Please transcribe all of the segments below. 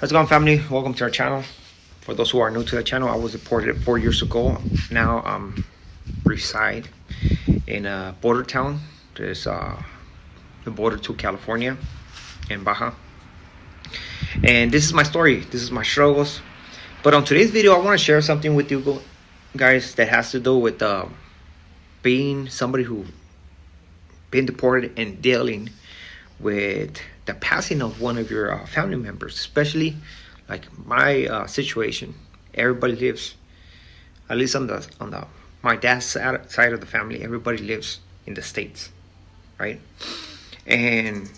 How's it going, family? Welcome to our channel. For those who are new to the channel, I was deported 4 years ago. Now reside in a border town. There's the border to California in Baja. And this is my story. This is my struggles. But on today's video, I want to share something with you guys that has to do with being somebody who been deported and dealing with the passing of one of your family members, especially like my situation. Everybody lives, at least on my dad's side of the family, everybody lives in the States, right? And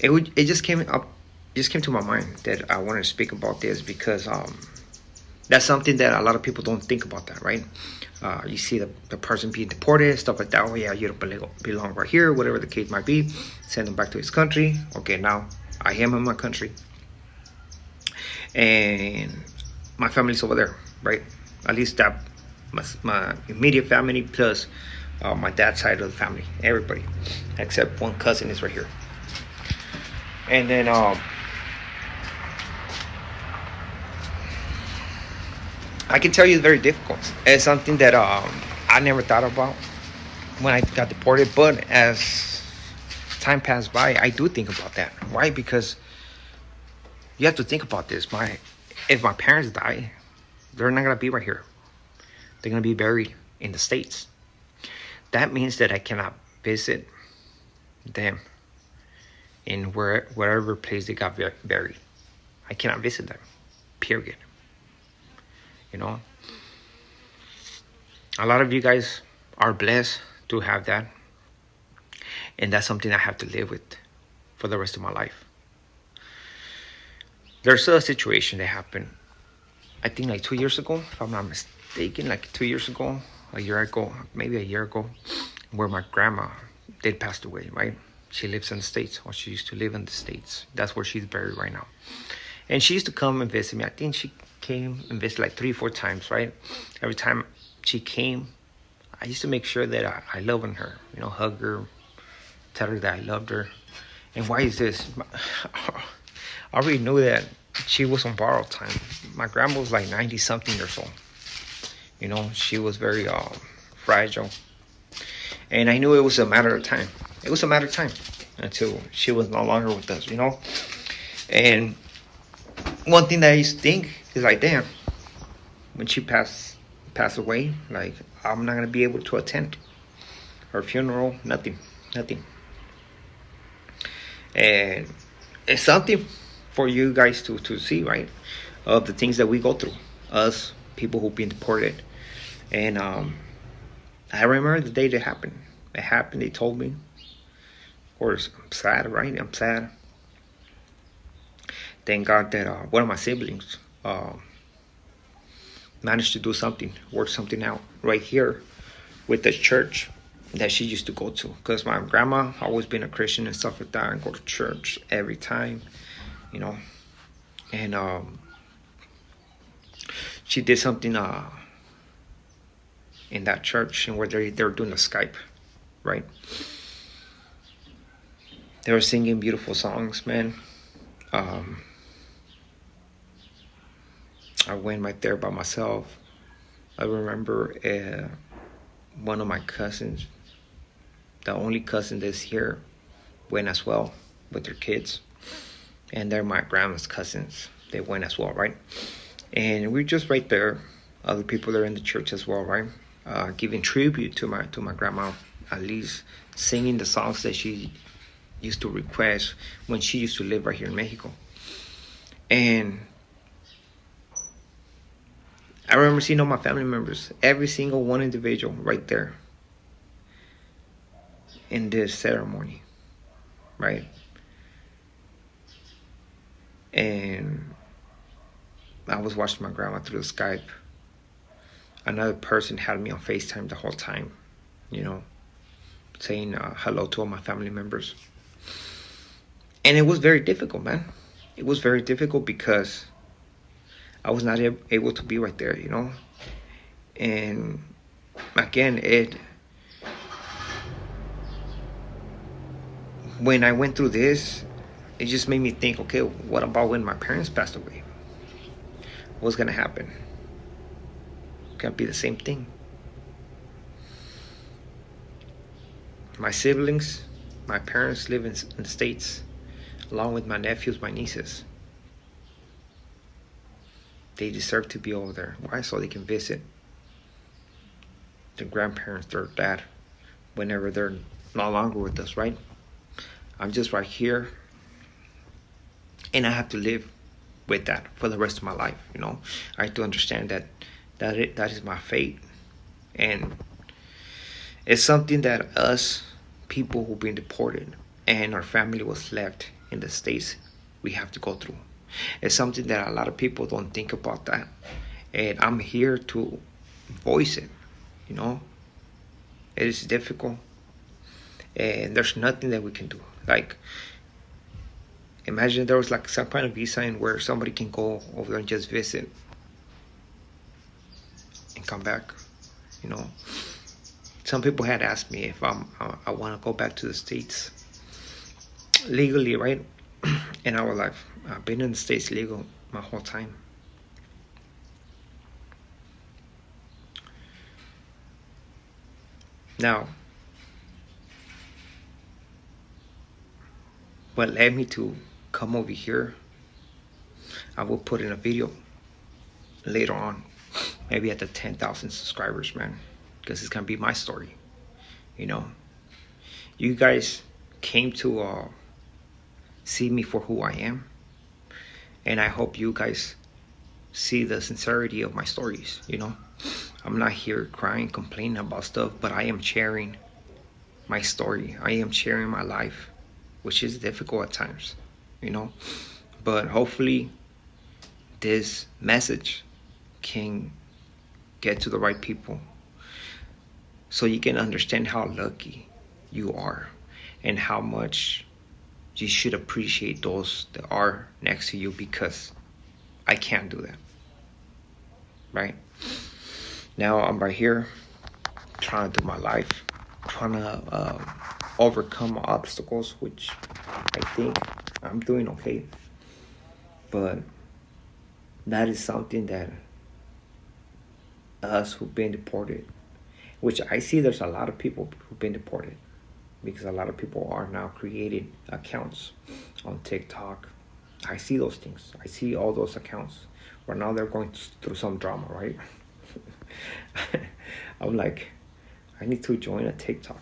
it just came to my mind that I wanted to speak about this because that's something that a lot of people don't think about, that, right? You see the person being deported, stuff like that. Oh yeah, you don't belong right here, whatever the case might be. Send them back to his country. Okay, now I am in my country, and my family's over there, right? At least that my immediate family plus my dad's side of the family, everybody except one cousin is right here. And then I can tell you it's very difficult. It's something that I never thought about when I got deported. But as time passed by, I do think about that. Why? Because you have to think about this. If my parents die, they're not going to be right here. They're going to be buried in the States. That means that I cannot visit them in wherever place they got buried. I cannot visit them, period. You know, a lot of you guys are blessed to have that, and that's something I have to live with for the rest of my life. There's a situation that happened, I think like 2 years ago, if I'm not mistaken, like 2 years ago, a year ago, maybe a year ago, where my grandma did pass away, right? She lives in the States, or she used to live in the States. That's where she's buried right now. And she used to come and visit me. I think she came and visited like 3-4 times, right? Every time she came, I used to make sure that I loved on her, you know, hug her, tell her that I loved her. And why is this? I already knew that she was on borrowed time. My grandma was like 90-something years old. You know, she was very fragile. And I knew it was a matter of time. It was a matter of time until she was no longer with us, you know? And one thing that I used to think is like, damn, when she passed away, like, I'm not going to be able to attend her funeral, nothing. And it's something for you guys to see, right? Of the things that we go through, us, people who've been deported. And I remember the day that happened. It happened, they told me. Of course, I'm sad, right? I'm sad. Thank God that one of my siblings managed to do something, work something out right here with the church that she used to go to. Because my grandma always been a Christian and stuff like that, and go to church every time, you know. And she did something in that church, and where they were doing the Skype, right? They were singing beautiful songs, man. I went right there by myself. I remember one of my cousins, the only cousin that's here, went as well with their kids. And they're my grandma's cousins. They went as well, right? And we're just right there. Other people are in the church as well, right? Giving tribute to my grandma, at least singing the songs that she used to request when she used to live right here in Mexico. And I remember seeing all my family members, every single one individual right there in this ceremony, right? And I was watching my grandma through the Skype. Another person had me on FaceTime the whole time, you know, saying hello to all my family members. And it was very difficult, man. It was very difficult because I was not able to be right there, you know. And again, when I went through this, it just made me think, okay, what about when my parents passed away? What's gonna happen? Gonna be the same thing. My siblings, my parents live in the States, along with my nephews, my nieces. They deserve to be over there. Why? So they can visit their grandparents, their dad, whenever they're no longer with us, right? I'm just right here, and I have to live with that for the rest of my life. I have to understand that is my fate, and it's something that us people who've been deported and our family was left in the States, we have to go through. It's something that a lot of people don't think about that, and I'm here to voice it. It is difficult, and there's nothing that we can do. Like, imagine there was like some kind of visa in where somebody can go over there and just visit and come back. Some people had asked me if I want to go back to the States legally, right? In our life, I've been in the States legal my whole time. Now, what led me to come over here, I will put in a video later on, maybe at the 10,000 subscribers, man, because it's gonna be my story. You guys came to see me for who I am, and I hope you guys see the sincerity of my stories. I'm not here crying, complaining about stuff, but I am sharing my story. I am sharing my life, which is difficult at times, but hopefully this message can get to the right people, so you can understand how lucky you are and how much you should appreciate those that are next to you, because I can't do that. Right? Now I'm right here trying to do my life, trying to overcome obstacles, which I think I'm doing okay. But that is something that us who've been deported, which I see there's a lot of people who've been deported, because a lot of people are now creating accounts on TikTok. I see those things. I see all those accounts where now they're going through some drama, right? I'm like, I need to join a TikTok,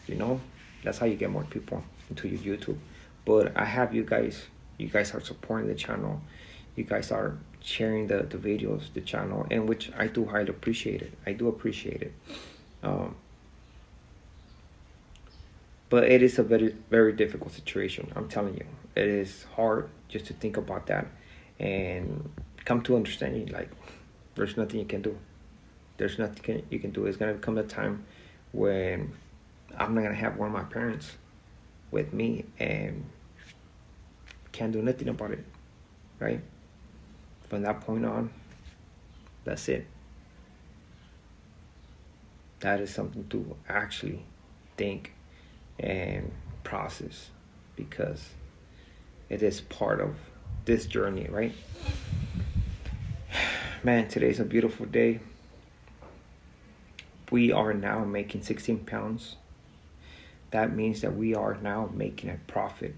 That's how you get more people into your YouTube. But I have you guys. You guys are supporting the channel. You guys are sharing the videos, the channel, and which I do highly appreciate it. I do appreciate it. But it is a very, very difficult situation. I'm telling you, it is hard just to think about that and come to understanding. Like, there's nothing you can do. There's nothing you can do. It's gonna come a time when I'm not gonna have one of my parents with me and can't do nothing about it, right? From that point on, that's it. That is something to actually think and process, because it is part of this journey, right? Man, today's a beautiful day. We are now making 16 pounds. That means that we are now making a profit.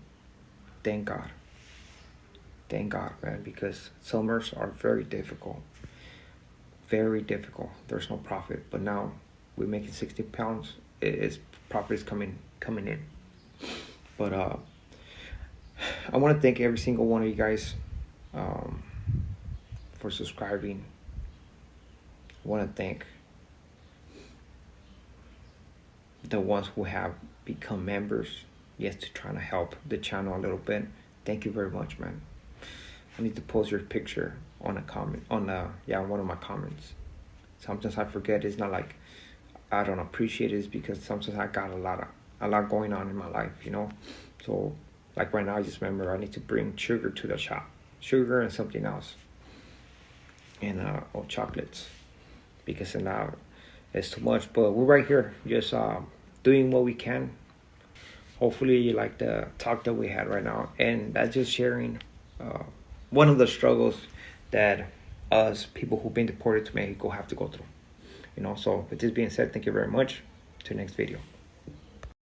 Thank God. Thank God, man, because summers are very difficult. Very difficult. There's no profit. But now we're making 60 pounds. Profit is coming in. But I want to thank every single one of you guys for subscribing. I want to thank the ones who have become members, yes, to trying to help the channel a little bit. Thank you very much, man. I need to post your picture on a comment, on one of my comments. Sometimes I forget. It's not like I don't appreciate it. It's because sometimes I got a lot going on in my life, So like right now, I just remember I need to bring sugar to the shop, sugar and something else, and or chocolates, because now it's too much. But we're right here, just doing what we can. hopefully you like the talk that we had right now, and that's just sharing one of the struggles that us people who've been deported to Mexico have to go through. So with this being said, thank you very much. To the next video.